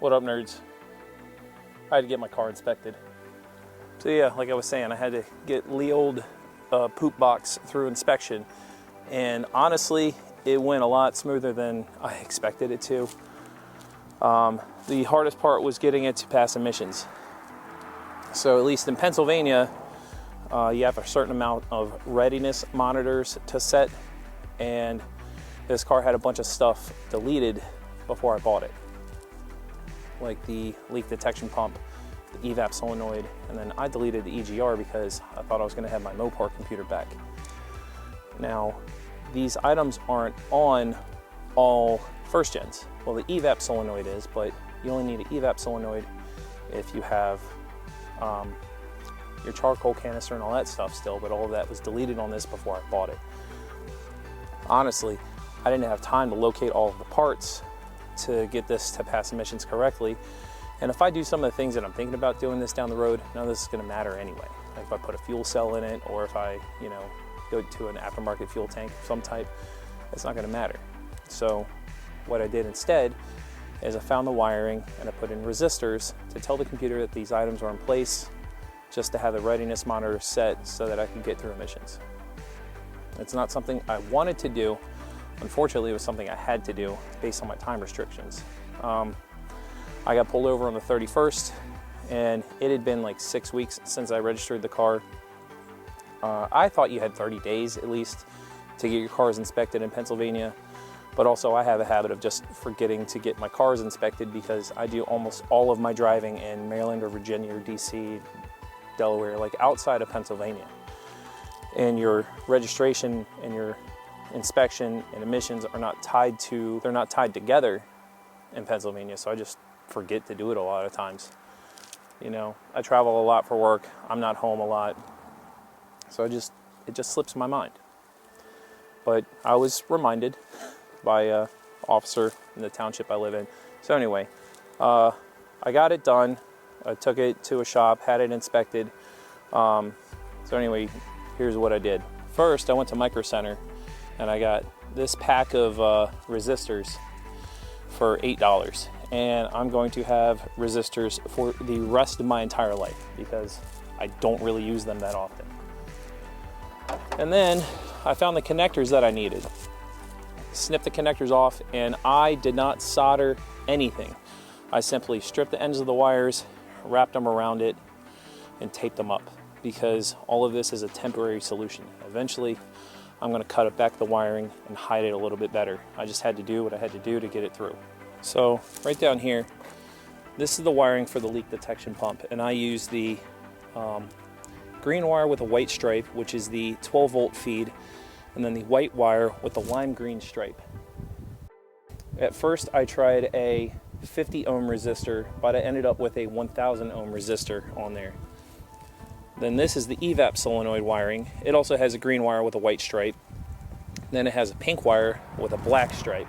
What up, nerds? I had to get my car inspected. So yeah, like I was saying, I had to get the old poop box through inspection. And honestly, it went a lot smoother than I expected it to. The hardest part was getting it to pass emissions. So at least in Pennsylvania, you have a certain amount of readiness monitors to set. And this car had a bunch of stuff deleted before I bought it. Like the leak detection pump, the Evap solenoid, and then I deleted the EGR because I thought I was going to have my Mopar computer back. Now, these items aren't on all first gens. Well, the Evap solenoid is, but you only need an Evap solenoid if you have your charcoal canister and all that stuff still, but all of that was deleted on this before I bought it. Honestly, I didn't have time to locate all of the parts to get this to pass emissions correctly. And if I do some of the things that I'm thinking about doing this down the road, none of this is going to matter anyway. Like if I put a fuel cell in it, or if I, go to an aftermarket fuel tank of some type, it's not going to matter. So what I did instead is I found the wiring and I put in resistors to tell the computer that these items are in place, just to have the readiness monitor set so that I could get through emissions. It's not something I wanted to do. Unfortunately, it was something I had to do based on my time restrictions. I got pulled over on the 31st, and it had been like 6 weeks since I registered the car. I thought you had 30 days at least to get your cars inspected in Pennsylvania, but also I have a habit of just forgetting to get my cars inspected because I do almost all of my driving in Maryland or Virginia or DC, Delaware, like outside of Pennsylvania. And your registration and your inspection and emissions are not tied together in Pennsylvania, so I just forget to do it a lot of times. I travel a lot for work, I'm not home a lot, so it just slips my mind. But I was reminded by an officer in the township I live in. So anyway, I got it done. I took it to a shop, had it inspected. So anyway, here's what I did. First, I went to Micro Center and I got this pack of resistors for $8. And I'm going to have resistors for the rest of my entire life because I don't really use them that often. And then I found the connectors that I needed. Snipped the connectors off, and I did not solder anything. I simply stripped the ends of the wires, wrapped them around it, and taped them up because all of this is a temporary solution. Eventually, I'm going to cut back the wiring and hide it a little bit better. I just had to do what I had to do to get it through. So right down here, this is the wiring for the leak detection pump, and I use the green wire with a white stripe, which is the 12-volt feed, and then the white wire with the lime green stripe. At first I tried a 50 ohm resistor, but I ended up with a 1000 ohm resistor on there. Then this is the Evap solenoid wiring. It also has a green wire with a white stripe. Then it has a pink wire with a black stripe.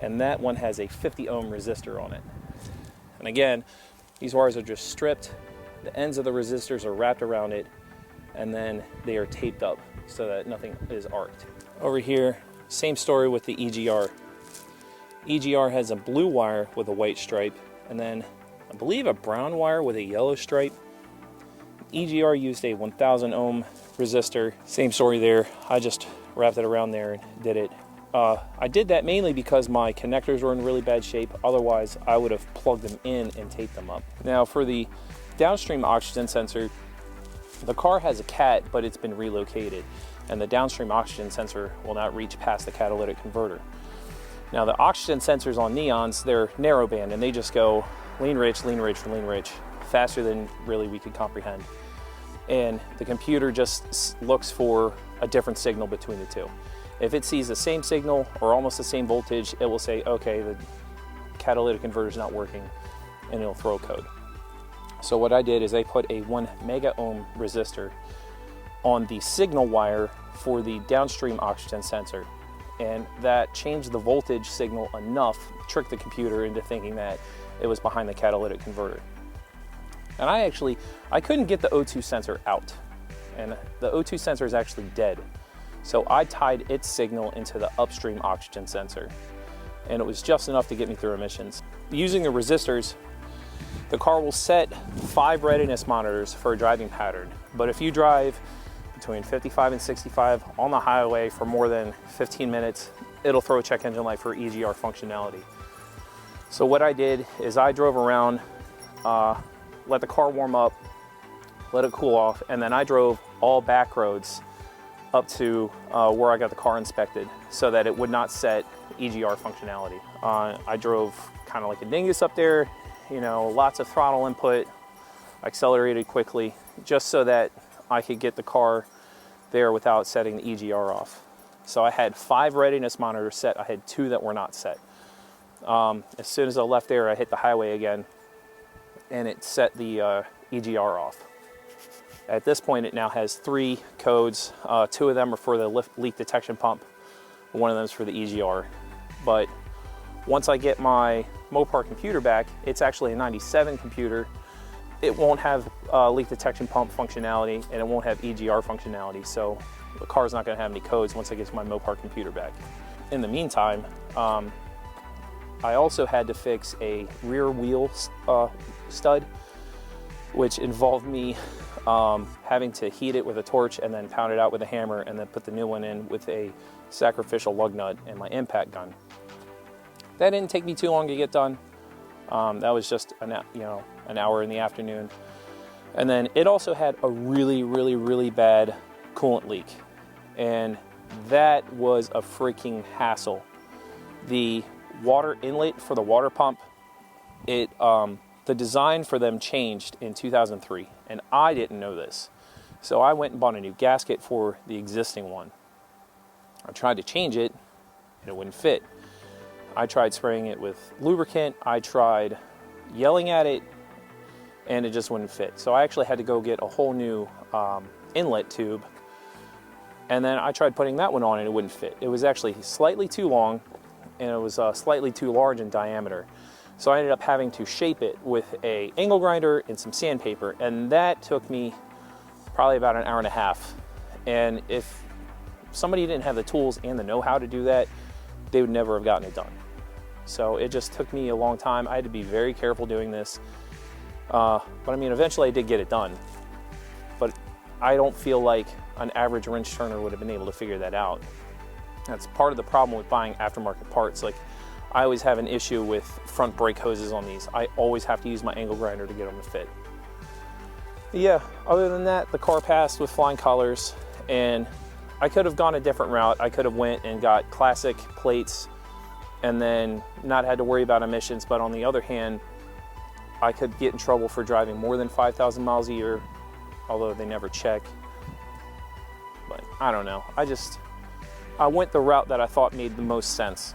And that one has a 50 ohm resistor on it. And again, these wires are just stripped, the ends of the resistors are wrapped around it, and then they are taped up so that nothing is arced. Over here, same story with the EGR. EGR has a blue wire with a white stripe, and then I believe a brown wire with a yellow stripe. EGR used a 1000 ohm resistor. Same story there. I just wrapped it around there and did it. I did that mainly because my connectors were in really bad shape. Otherwise, I would have plugged them in and taped them up. Now for the downstream oxygen sensor, the car has a cat, but it's been relocated, and the downstream oxygen sensor will not reach past the catalytic converter. Now the oxygen sensors on Neons, they're narrowband, and they just go lean rich, lean rich, lean rich, faster than really we could comprehend. And the computer just looks for a different signal between the two. If it sees the same signal or almost the same voltage, it will say, okay, the catalytic converter is not working, and it'll throw a code. So what I did is I put a 1 mega ohm resistor on the signal wire for the downstream oxygen sensor, and that changed the voltage signal enough, tricked the computer into thinking that it was behind the catalytic converter. And I couldn't get the O2 sensor out, and the O2 sensor is actually dead. So I tied its signal into the upstream oxygen sensor. and it was just enough to get me through emissions. Using the resistors, the car will set 5 readiness monitors for a driving pattern, but if you drive between 55 and 65 on the highway for more than 15 minutes, it'll throw a check engine light for EGR functionality. So what I did is I drove around, let the car warm up, let it cool off, and then I drove all back roads up to where I got the car inspected so that it would not set EGR functionality. I drove kind of like a dingus up there, you know, lots of throttle input, accelerated quickly, just so that I could get the car there without setting the EGR off. So I had 5 readiness monitors set. I had 2 that were not set. As soon as I left there, I hit the highway again, and it set the EGR off. At this point, it now has 3 codes. 2 of them are for the leak detection pump. 1 of them is for the EGR. But once I get my Mopar computer back, it's actually a 97 computer. It won't have leak detection pump functionality, and it won't have EGR functionality. So the car's not gonna have any codes once I get my Mopar computer back. In the meantime, I also had to fix a rear wheel stud, which involved me having to heat it with a torch and then pound it out with a hammer and then put the new one in with a sacrificial lug nut and my impact gun. That didn't take me too long to get done. That was just an hour in the afternoon. And then it also had a really bad coolant leak. And that was a freaking hassle. The water inlet for the water pump, the design for them changed in 2003, and I didn't know this. So I went and bought a new gasket for the existing one. I tried to change it, and it wouldn't fit. I tried spraying it with lubricant, I tried yelling at it, and it just wouldn't fit. So I actually had to go get a whole new inlet tube, and then I tried putting that one on and it wouldn't fit. It was actually slightly too long, and it was slightly too large in diameter. So I ended up having to shape it with an angle grinder and some sandpaper, and that took me probably about an hour and a half. And if somebody didn't have the tools and the know-how to do that, they would never have gotten it done. So it just took me a long time. I had to be very careful doing this. But I mean, eventually I did get it done. But I don't feel like an average wrench turner would have been able to figure that out. That's part of the problem with buying aftermarket parts. Like, I always have an issue with front brake hoses on these. I always have to use my angle grinder to get them to fit. But yeah, other than that, the car passed with flying colors, and I could have gone a different route. I could have went and got classic plates and then not had to worry about emissions, but on the other hand, I could get in trouble for driving more than 5,000 miles a year, although they never check. But I don't know. I went the route that I thought made the most sense.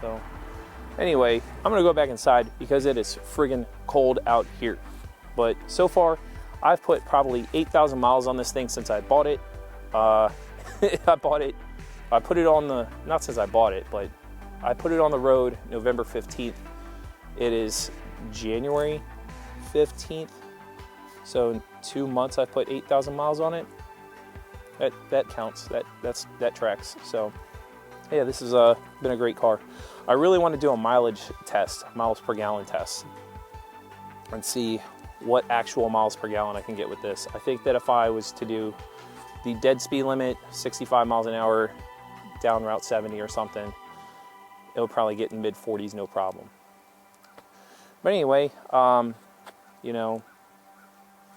So anyway, I'm gonna go back inside because it is friggin' cold out here. But so far, I've put probably 8,000 miles on this thing since I bought it. I put it on the, not since I bought it, but I put it on the road November 15th. It is January 15th. So in 2 months, I put 8,000 miles on it. That counts, that tracks. So yeah, this has been a great car. I really want to do a mileage test, miles per gallon test, and see what actual miles per gallon I can get with this. I think that if I was to do the dead speed limit, 65 miles an hour, down Route 70 or something, it would probably get in mid 40s, no problem. But anyway, you know,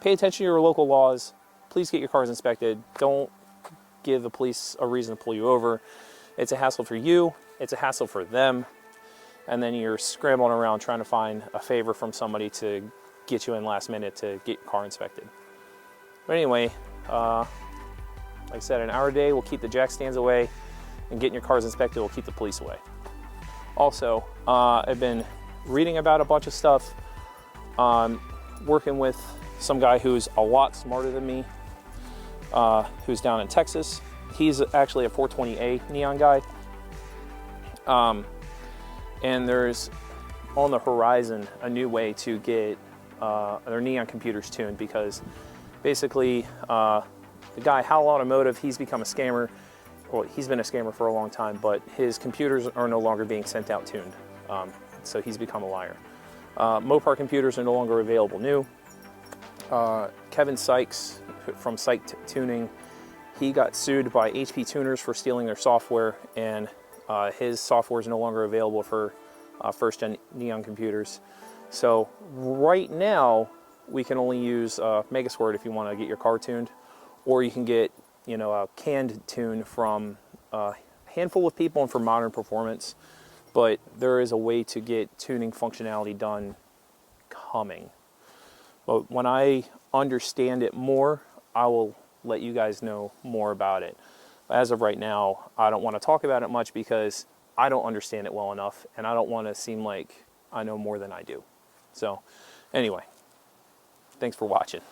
pay attention to your local laws. Please get your cars inspected. Don't give the police a reason to pull you over. It's a hassle for you, it's a hassle for them, and then you're scrambling around trying to find a favor from somebody to get you in last minute to get your car inspected. But anyway, like I said, an hour a day will keep the jack stands away, and getting your cars inspected will keep the police away. Also, I've been reading about a bunch of stuff, working with some guy who's a lot smarter than me, who's down in Texas. He's actually a 420A neon guy. And there's on the horizon a new way to get their neon computers tuned, because basically the guy, Howell Automotive, he's become a scammer, well, he's been a scammer for a long time, but his computers are no longer being sent out tuned. So he's become a liar. Mopar computers are no longer available new. Kevin Sykes from Sykes Tuning, he got sued by HP tuners for stealing their software, and his software is no longer available for first gen Neon computers. So right now we can only use Megasquirt if you want to get your car tuned, or you can get, you know, a canned tune from a handful of people and for modern performance. But there is a way to get tuning functionality done coming. But when I understand it more, I will let you guys know more about it. As of right now, I don't want to talk about it much because I don't understand it well enough, and I don't want to seem like I know more than I do. So anyway, thanks for watching.